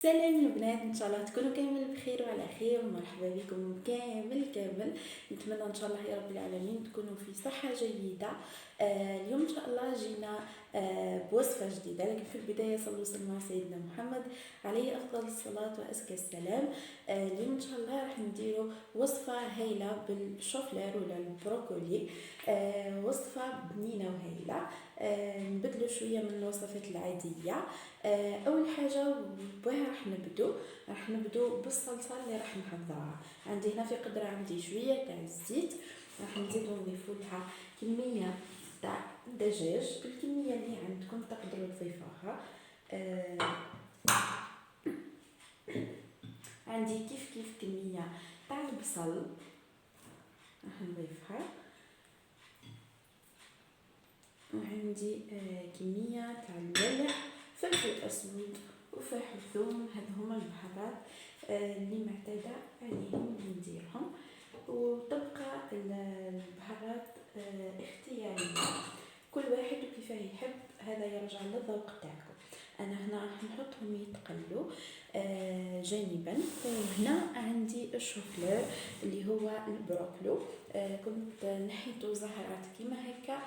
سلام البنات، ان شاء الله تكونوا كامل بخير وعلى خير ومرحبا بكم كامل. نتمنى ان شاء الله يا رب العالمين تكونوا في صحه جيده. اليوم ان شاء الله جينا بوصفه جديده، لكن في البدايه صلوا وسلموا على سيدنا محمد عليه افضل الصلاه وازكى السلام. اليوم ان شاء الله راح نديروا وصفه هايله بالشوفلير ولا البروكولي. وصفه بنينه وهايله. نبدلوا شويه من الوصفات العاديه. اول حاجه بها راح نبدو بالصلصه اللي راح نحضرها. عندي هنا في قدره عندي شويه تاع الزيت، راح نزيدو نضيفوا لها كميه تاع الدجاج. الكميه اللي عندكم تقدروا تضيفوها. عندي كيف كميه تاع البصل راح نضيفها، وعندي كميه تاع الملح، فلفل اسود وفلفل ثوم. هاد هما البهارات اللي معتاده عليهم نديرهم، وتبقى البهارات اختياريه، كل واحد وكيف يحب، هذا يرجع للذوق تاعكم. انا هنا راح نحطهم يتقلوا جانبا. هنا عندي الشوفلير اللي هو البروكلو. كنت نحيته زهرات كيما هكا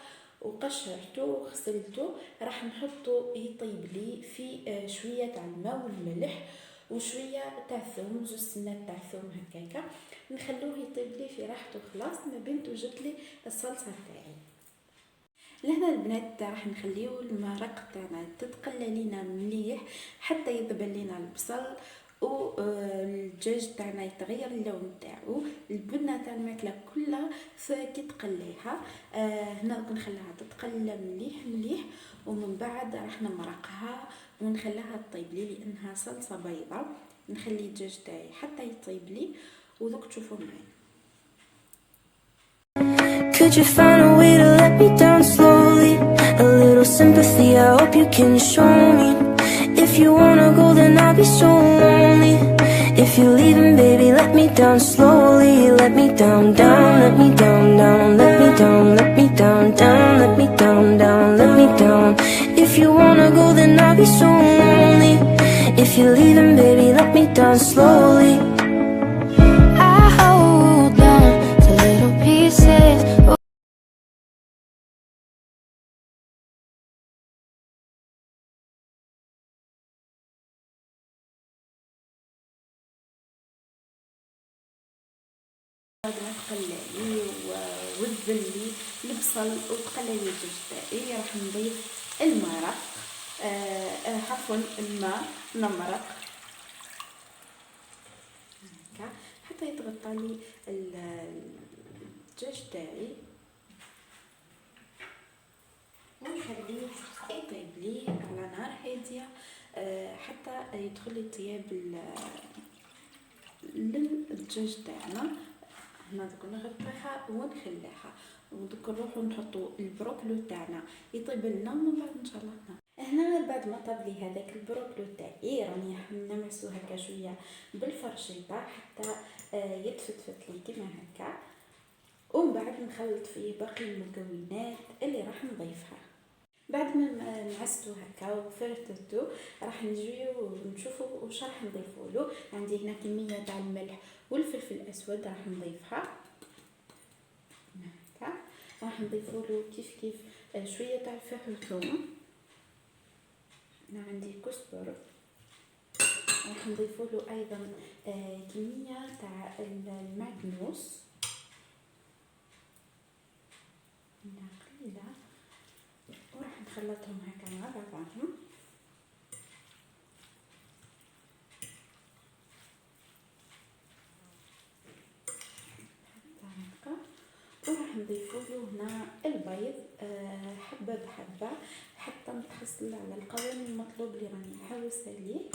وقشرته وغسلته. راح نحطه يطيب لي في شويه تاع الماء والملح وشويه تاع ثوم، 2 سنات تاع ثوم هكاكا. نخلوه يطيب لي في راحته. خلاص ما بين توجد لي الصلصه تاعي. لهنا البنات راح نخليو المرق تاعنا تتقلى لينا مليح حتى يذبل لينا البصل والدجاج تاعنا يتغير اللون تاعو. البنه تاع الماكله كلها كي تقليها. هنا نخليها تتقلى مليح ومن بعد راح نمرقها ونخليها تطيب لي لانها صلصه بيضاء. نخلي الدجاج تاعي حتى يطيب لي ودوك تشوفوا معايا. Could you find a way to let me down slowly? A little sympathy, I hope you can show me. If you wanna go, then I'll be so lonely. If you're leaving, baby, let me down slowly. Let me down, let me down, let me down, let me down, let me down, let me down. If you wanna go, then I'll be so lonely. If you're leaving, baby, let me down slowly. I hold on to little pieces. تقلى لي وذبل لي البصل وتقلى لي الدجاج تاعي. راح نضيف المرق، عفوا الماء، نمرق هكا حتى يتغطى لي الدجاج تاعي، ونخليه يطيب لي على نار هاديه حتى يدخل لي طياب للدجاج تاعنا. هنا دوك نغطيها ونخليها، ودوك نروحو نحطو البروكلو تاعنا يطيب لنا من بعد ان شاء الله. هنا بعد ما طاب لي هذاك البروكلو تاعي راني نمسو هكا شويه بالفرشيطه حتى يتفتفت لي كيما هكا، ومن بعد نخلط فيه باقي المكونات اللي راح نضيفها. بعد ما نعستو هكا وفرتتو راح نجيو ونشوفوا واش راح نضيفوا له. عندي هنا كميه تاع الملح والفلفل الاسود راح نضيفها هكا. راح نضيفوا له كيف شويه تاع الفلفل الثوم. هنا عندي كزبر. راح نضيفوا له ايضا كميه تاع المعدنوس قليله، وراح نخلطهم هكا مع بعضهم. وراح نضيفوا له هنا البيض حبه بحبه حتى نتحصل على القوام المطلوب اللي راني محوسه ليه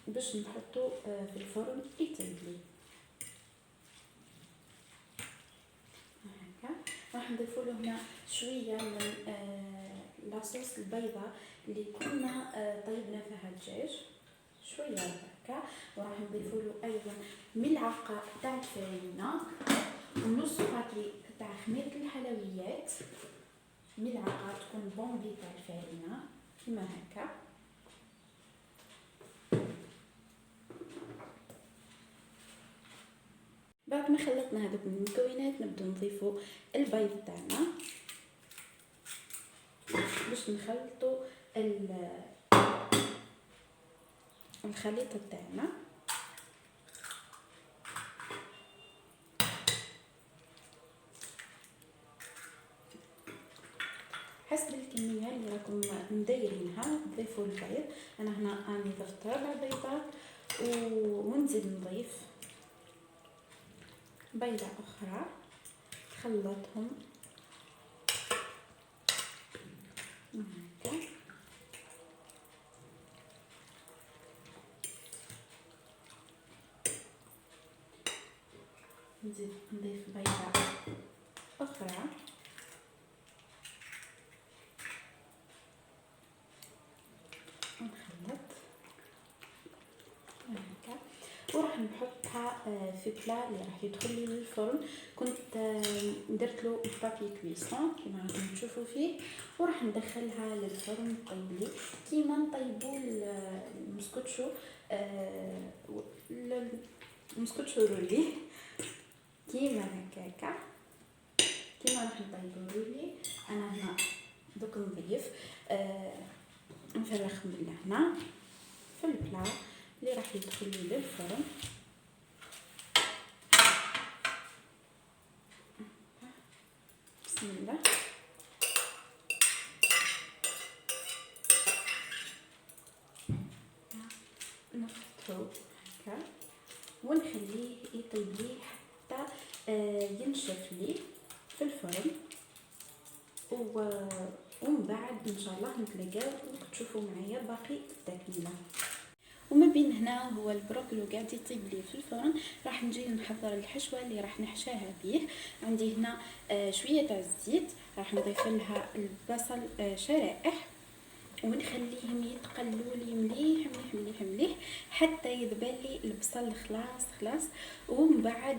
باش نحطو في الفرن يطيب لي هكا. راح نضيفوا له هنا شويه من لاصوص البيضه اللي كنا طيبنا فيها الدجاج، شويه هكا. وراح نضيفوا له ايضا ملعقه تاع الفارينه ونص باكي تاع خميره الحلويات، ملعقه تكون بومبي تاع الفارينه كيما هكا. بعد ما خلطنا هذوك المكونات نبداو نضيفوا البيض تاعنا باش نخلطوا الخليط تاعنا. حسب الكميه اللي راكم مدايرينها تضيفوا البيض. انا هنا راني ضفت 4 بيضات ونزيد نضيف بيضه اخرى خلطهم هكا. نزيد نضيف بيضه اخرى ونخلط هكا، وراح نحطها في بلا اللي راح يدخل لي للفرن. كنت درت له بابي كويسون كيما راكم تشوفوا فيه، وراح ندخلها للفرن طيب لي كيما نطيبوا المسكوتشو المسكوتشو رولي كيما هكاكا كيما راح نطيبوا رولي. انا هنا دوك نضيف نفرخ من هنا في البلا اللي راح يدخل لي للفرن. بسم الله. نفتحو هكا ونخليه يطيب لي حتى ينشف لي في الفرن، ومن بعد ان شاء الله نتلاقاو وتشوفوا معايا باقي التكمله. وما بين هنا هو البروكلو قاعد يطيب لي في الفرن. راح نجي نحضر الحشوه اللي راح نحشاها به. عندي هنا شويه تاع الزيت، راح نضيف لها البصل شرائح ونخليهم يتقلوا لي مليح مليح مليح مليح حتى يذبل لي البصل خلاص. ومن بعد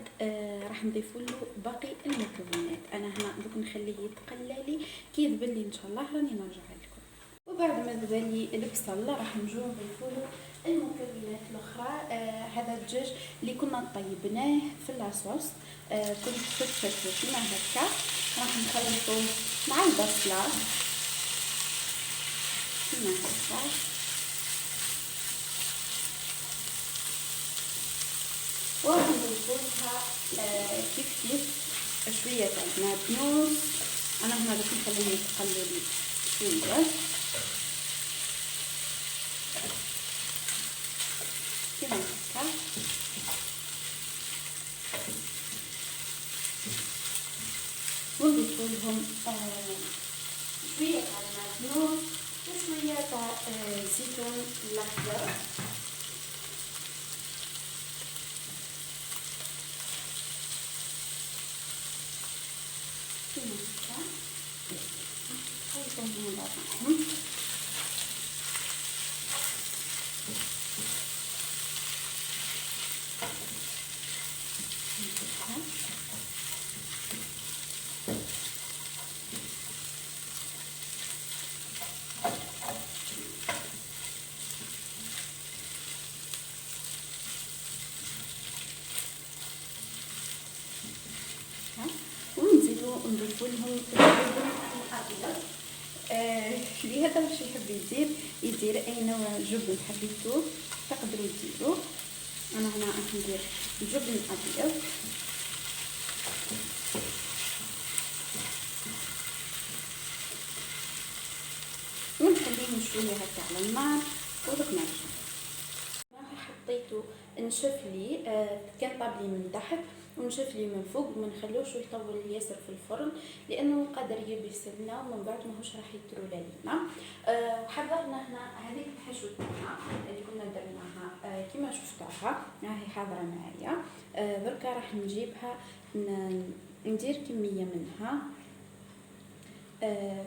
راح نضيف له باقي المكونات. انا هنا دوك نخليه يتقلى لي كي يذبل لي ان شاء الله راني نرجع لكم. وبعد ما ذبل لي البصل راح نجو نضيف له المكونات الاخرى. هذا الدجاج اللي كنا طيبناه في لاصوص كنت فتفته كيما هكا، راح نخلطه مع البصله كيما هكا، وراح نضيف لها كيف شويه تاع معدنوس. انا هنا باش نخليهم يتقلوا لي شويه كيما هكا، ونضيف لهم شويه تاع المعدنوس وشويه تاع الزيتون الاخضر كيما هكا، نخلطهم مع بعضهم. ونضيف لهم الجبن الابيض. لهذا واش يحب يدير اي نوع جبن حبيتو تقدروا ديروه. انا هنا راح ندير الجبن الابيض ونخليهم شويه هكا على النار ودوك نرجع. حطيته نشف لي كان طاب لي من تحت ونشف لي من فوق، ما نخلوش يطول ياسر في الفرن لانه قادر يبسل لنا ومن بعد ماهوش راح يترول لنا. وحضرنا هنا هذيك الحشوه تاعنا اللي كنا درناها كيما شفتوها راهي حاضره معايا. دركا راح نجيبها ندير كميه منها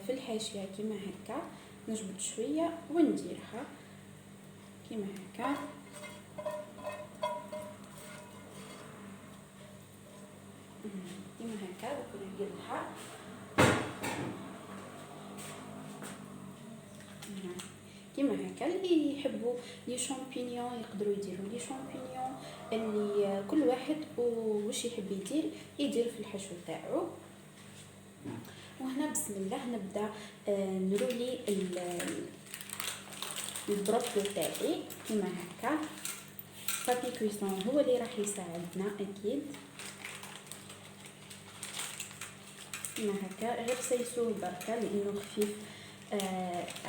في الحاشيه كيما هكا، نجبد شويه ونديرها كيما هكا كيما هكا نديرها كيما هكا. اللي يحبوا لي شامبينيون يقدروا يديروا لي شامبينيون، اللي كل واحد واش يحب يدير في الحشو تاعو. وهنا بسم الله نبدا نرولي البروكلي تاعي كيما هكا. بابي كويسون هو اللي راح يساعدنا اكيد كيما هكا. غير سيسوه بركه لانه خفيف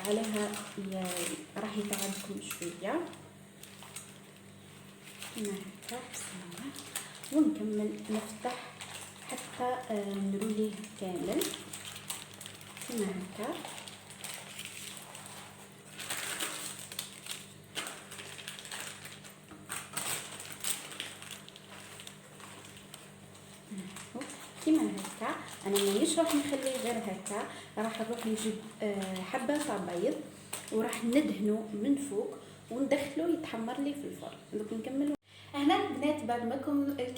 عليها راح يتعبكم شويه كيما هكا. بسم الله. ونكمل نفتح حتى نروليه كامل كيما هكا. كيما هكا. انا مانيش راح نخليه غير هكا، راح نروح نجيب حبه تاع بيض وراح ندهنه من فوق وندخله يتحمر لي في الفرن. دوك نكملوا هنا البنات. بعد ما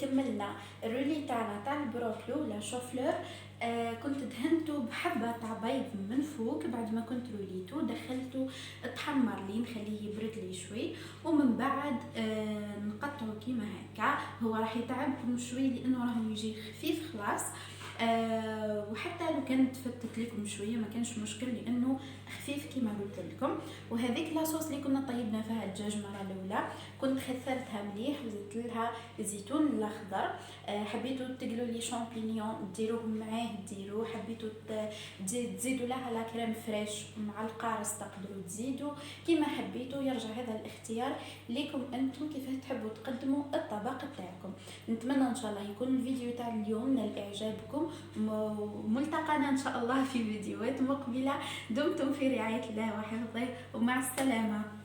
كملنا الرولي تاعنا تاع البروكلي ولا شوفلور، كنت دهنته بحبه تاع بيض من فوق. بعد ما كنت روليته دخلته اتحمر لي، نخليه يبرد لي شوي ومن بعد نقطعه كيما هكا. هو راح يتعبكم شوي لانه راهو يجي خفيف خلاص. وحتى لو كانت تفتت لكم شويه ما كانش مشكل لانه خفيف كيما قلت لكم. وهذيك لاصوص اللي كنا طيبنا فيها الدجاج مره الاولى كنت خثرتها مليح وزدت لها الزيتون الاخضر. حبيتوا تقلوا لي شامبينيون ديروهم معاه ديروا، حبيتوا تزيدوا لها لا كريم فريش مع القارص تقدروا تزيدوا كيما حبيتوا. يرجع هذا الاختيار ليكم انتم كيف تحبوا تقدموا الطبق تاعكم. نتمنى ان شاء الله يكون الفيديو تاع اليوم نال اعجابكم. ملتقانا ان شاء الله في فيديوهات مقبله. دمتم في رعايه الله وحفظه ومع السلامه.